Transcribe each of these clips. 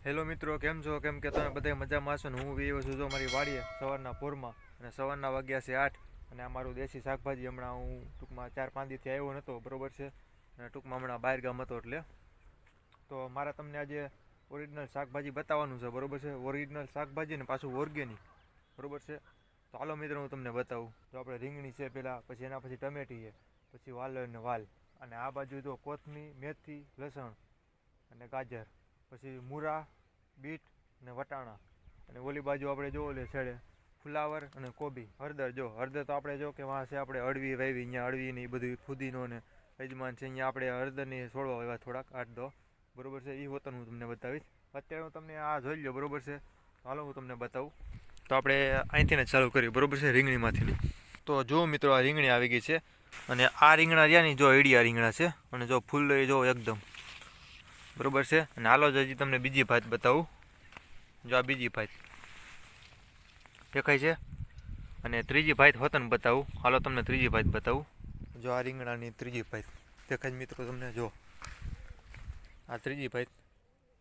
Hello મિત્રો, કેમ છો? કેમ કે તમે બધા મજામાં છો ને? હું બી છું જો મારી વાડીએ સવારના પોરમાં, અને સવારના વાગ્યા છે 8, અને આ મારું દેશી શાકભાજી હમણાં હું ટૂંકમાં 4-5 દિવસથી આવ્યો નહોતો, બરોબર છે. અને ટૂંકમાં હમણાં બહાર ગામ હતો એટલે તો મારે તમને આજે ઓરિજિનલ શાકભાજી બતાવવાનું છે, બરોબર છે. ઓરિજિનલ શાકભાજી ને પાછું ઓર્ગેનિક, બરોબર છે. તો હાલો મિત્રો, હું તમને બતાવું. તો આપણે રીંગણી છે પહેલાં, પછી એના પછી ટમેટી છે, પછી વાલોર ને વાલ, અને આ બાજુ જો કોથમી, મેથી, લસણ અને ગાજર, પછી મૂળા, બીટ અને વટાણા, અને ઓલી બાજુ આપણે જો ઓલે છેડે ફુલાવર અને કોબી, હળદર. જો હળદર તો આપણે જો કે વાં છે આપણે અળવી વાવી, અહીંયા અળવી ને એ બધું ફુદીનો ને અજમાન છે, અહીંયા આપણે હળદરની છોડવા વાવ્યા થોડાક 8-10, બરોબર છે. એ હોતન હું તમને બતાવીશ. અત્યારે હું તમને આ જોઈ લો, બરોબર છે. હાલો હું તમને બતાવું. તો આપણે અહીંથી ને ચાલુ કરીએ, બરોબર છે, રીંગણીમાંથી. તો જો મિત્રો, આ રીંગણી આવી ગઈ છે, અને આ રીંગણા રહ્યા ની જો એડિયા રીંગણા છે, અને જો ફૂલ જો એકદમ બરોબર છે. અને હાલો જ હજી તમને બીજી ભાત બતાવું. જો આ બીજી ભાત દેખાય છે, અને ત્રીજી ભાત હોતન બતાવું. હાલો તમને ત્રીજી ભાત બતાવું. જો આ રીંગણાની ત્રીજી ભાત દેખાય મિત્રો તમને. જો આ ત્રીજી ભાત.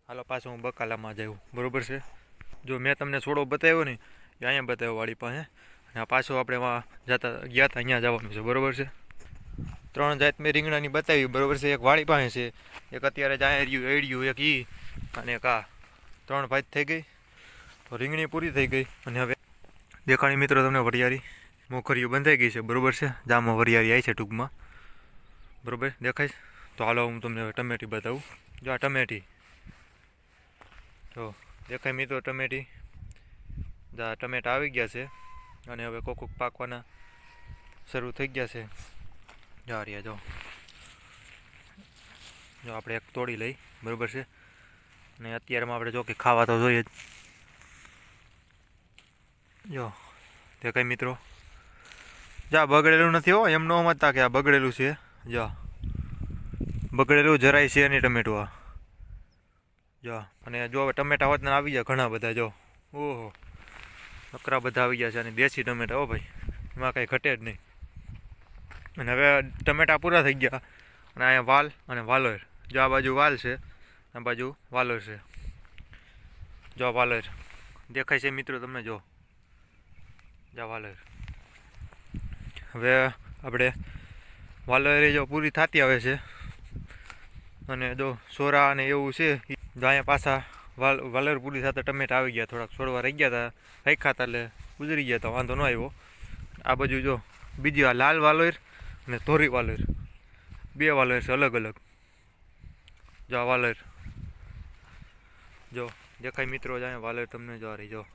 હાલો પાછું હું બકાલામાં જાઉં, બરોબર છે. જો મેં તમને છોડો બતાવ્યો ને, એ અહીંયા બતાવ્યો વાડી પાસે, અને આ પાછું આપણે જતા ગયા હતા અહીંયા જવાનું છે, બરોબર છે. 3 જાત મેં રીંગણાની બતાવી, બરોબર છે. એક વાડી પાસે છે, એક અત્યારે જ અહીંયા એડ્યું, એક ઈ, અને એક આ. 3 ભાત થઈ ગઈ. તો રીંગણી પૂરી થઈ ગઈ, અને હવે દેખાણી મિત્રો તમને વરિયાળી મોખરીઓ બંધાઈ ગઈ છે, બરોબર છે. જામાં વરિયાળી આવી છે ટૂંકમાં, બરોબર દેખાય. તો હાલો હું તમને ટમેટી બતાવું. જો આ ટમેટી જો દેખાય મિત્રો, ટમેટી. ટમેટા આવી ગયા છે, અને હવે કોક પાકવાના શરૂ થઈ ગયા છે. જા રહ્યા જો આપણે એક તોડી લઈ, બરોબર છે. અને અત્યારમાં આપણે જો કે ખાવા તો જોઈએ જ. જો દેખાય મિત્રો. જા બગડેલું નથી હો, એમ ન સમજતા કે આ બગડેલું છે. જા બગડેલું જરાય છે નહીં ટમેટું આ. જો અને જો હવે ટમેટા હોત ને આવી જાય ઘણા બધા. જો ઓહો, નકરા બધા આવી ગયા છે, અને દેશી ટમેટા હો ભાઈ, એમાં કાંઈ ઘટે જ નહીં. અને હવે ટમેટા પૂરા થઈ ગયા, અને અહીંયા વાલ અને વાલોર. જો આ બાજુ વાલ છે, આ બાજુ વાલોર છે. જો વાલોર દેખાય છે મિત્રો તમને. જો જા વાલોર. હવે આપણે વાલોર જો પૂરી થતી આવે છે, અને જો સોરા અને એવું છે. જો અહીંયા પાછા વાલોર પૂરી થતા ટમેટા આવી ગયા, થોડાક છોડવા રહી ગયા હતા, રાખ્યા હતા એટલે ગુજરી ગયા હતા, વાંધો ન આવ્યો. આ બાજુ જો બીજી આ લાલ વાલોર અને ધોરી વાલોર, 2 વાલોર છે અલગ અલગ. જો આ વાલોર જો દેખાય મિત્રો. જાય વાલોર તમને જો રહી જો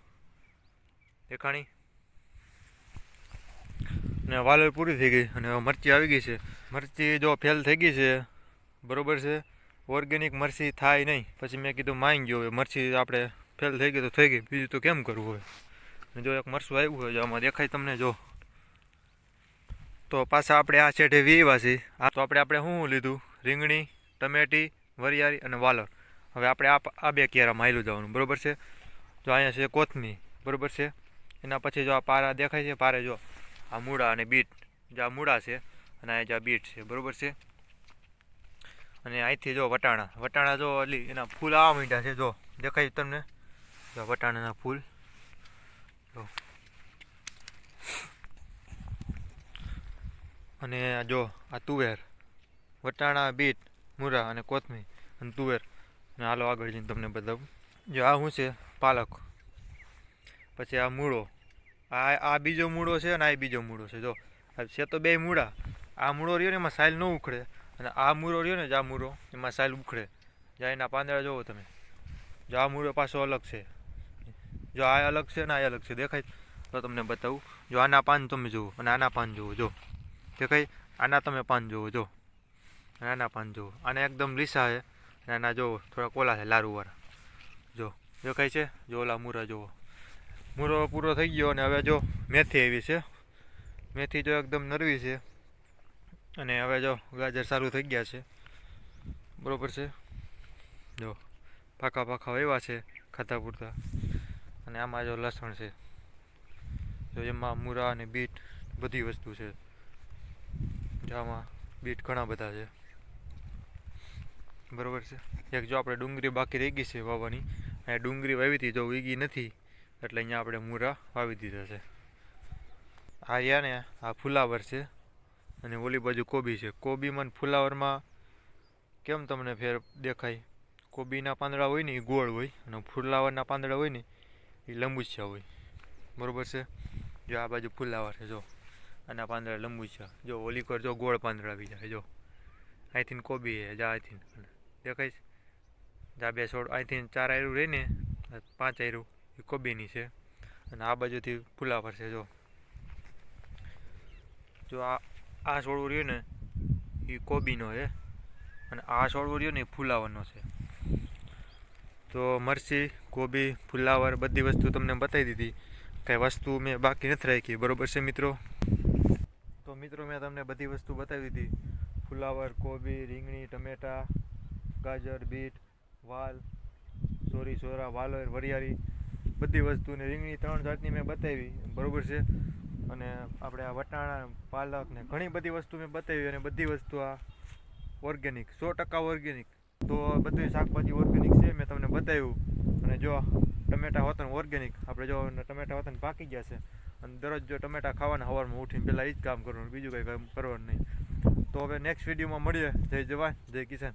દેખાણી. ને વાલોર પૂરી થઈ ગઈ, અને મરચી આવી ગઈ છે. મરચી જો ફેલ થઈ ગઈ છે, બરોબર છે. ઓર્ગેનિક મરચી થાય નહીં, પછી મેં કીધું માંગી ગયો. હવે મરચી આપણે ફેલ થઈ ગઈ તો થઈ ગઈ, બીજું તો કેમ કરવું હોય. ને જો એક મરચું આવ્યું હોય, જો આમાં દેખાય તમને. જો તો પાછા આપણે આ છેઠે વીવા છે. આ તો આપણે શું લીધું? રીંગણી, ટમેટી, વરિયાળી અને વાલોર. હવે આપણે આ 2 કેરામાં હાલ્યું જવાનું, બરોબર છે. જો અહીંયા છે કોથમી, બરોબર છે. એના પછી જો આ પારા દેખાય છે, પારે જો આ મૂળા અને બીટ. જો આ મૂળા છે, અને અહીંયા જો બીટ છે, બરોબર છે. અને અહીંથી જો વટાણા જો એના ફૂલ આવવા માંડ્યા છે. જો દેખાય તમને. જો વટાણાના ફૂલ. જો અને જો આ તુવેર, વટાણા, બીટ, મૂળા અને કોથમી અને તુવેર. અને હાલો આગળ જઈને તમને બતાવું. જો આ શું છે? પાલક. પછી આ મૂળો. આ બીજો મૂળો છે, અને આ બીજો મૂળો છે. જો છે તો 2 મૂળા. આ મૂળો રહ્યો ને એમાં સાઈલ ન ઉખડે, અને આ મૂળો રહ્યો ને, આ મૂળો એમાં સાઈલ ઉખડે. જો એના પાંદડા જોવો તમે. જો આ મૂળો પાછો અલગ છે. જો આ અલગ છે ને આ અલગ છે, દેખાય તો તમને બતાવું. જો આના પાન તમે જુઓ, અને આના પાન જુઓ. જો દેખાય. આના તમે પાન જુઓ. જો અને આના પાન જુઓ. આને એકદમ લીસા છે, અને આના જુઓ થોડા કોલા છે, લારુવાળા. જો દેખાય છે. જો ઓલા મૂળા જુઓ. મૂળો પૂરો થઈ ગયો, અને હવે જો મેથી આવી છે. મેથી જો એકદમ નરવી છે, અને હવે જો ગાજર ચાલુ થઈ ગયા છે, બરોબર છે. જો પાકા વાવ્યા છે ખાતા પૂરતા. અને આમાં જો લસણ છે. જો એમાં મૂળા અને બીટ બધી વસ્તુ છે. જો આમાં બીટ ઘણા બધા છે, બરોબર છે. એક જો આપણે ડુંગળી બાકી રહી ગઈ છે વાવવાની, અહીંયા ડુંગળી વાવી હતી જો વીગી નથી એટલે અહીંયા આપણે મૂરા વાવી દીધા છે. આ રહ્યા ને આ ફુલાવર છે અને ઓલી બાજુ કોબી છે. કોબીમાં ફુલાવરમાં કેમ તમને ફેર દેખાય? કોબીના પાંદડા હોય ને એ ગોળ હોય અને ફુલાવરના પાંદડા હોય ને એ લંબુચ્યા હોય, બરાબર છે. જો આ બાજુ ફુલાવર છે, જો આના પાંદડા લંબુચ્યા, જો ઓલી કર જો ગોળ પાંદડા આવી જાય, જો અહીંથી કોબી છે, જા અહીંથી દેખાય છે. જા બે છોડ અહીંથી 4 આયરું રહે ને 5 આયરું એ કોબીની છે અને આ બાજુથી ફુલાવર છે. જો આ છોડવું રહ્યું ને એ કોબીનો છે અને આ છોડવું રહ્યું ને એ ફુલાવરનો છે. તો મરચી, કોબી, ફુલાવર બધી વસ્તુ તમને બતાવી દીધી, કંઈ વસ્તુ મેં બાકી નથી રાખી, બરાબર છે મિત્રો. તો મિત્રો મેં તમને બધી વસ્તુ બતાવી દીધી, ફુલાવર, કોબી, રીંગણી, ટમેટા, ગાજર, બીટ, વાલ, ચોરી, ચોરા, વાલોર, વરિયાળી બધી વસ્તુને રીંગણી 3 જાતની મેં બતાવી, બરાબર છે. અને આપણે આ વટાણા, પાલક ને ઘણી બધી વસ્તુ મેં બતાવી અને બધી વસ્તુ આ ઓર્ગેનિક 100% ઓર્ગેનિક. તો બધું શાકભાજી ઓર્ગેનિક છે મેં તમને બતાવ્યું. અને જો ટમેટા હોતન ઓર્ગેનિક, આપણે જો ટમેટા હોતન પાકી ગયા છે અને દરરોજ જો ટમેટા ખાવાના સવારમાં ઉઠીને પહેલાં એ જ કામ કરવાનું, બીજું કંઈ કામ કરવાનું નહીં. તો હવે નેક્સ્ટ વિડીયોમાં મળીએ. જય જવાન, જય કિસાન.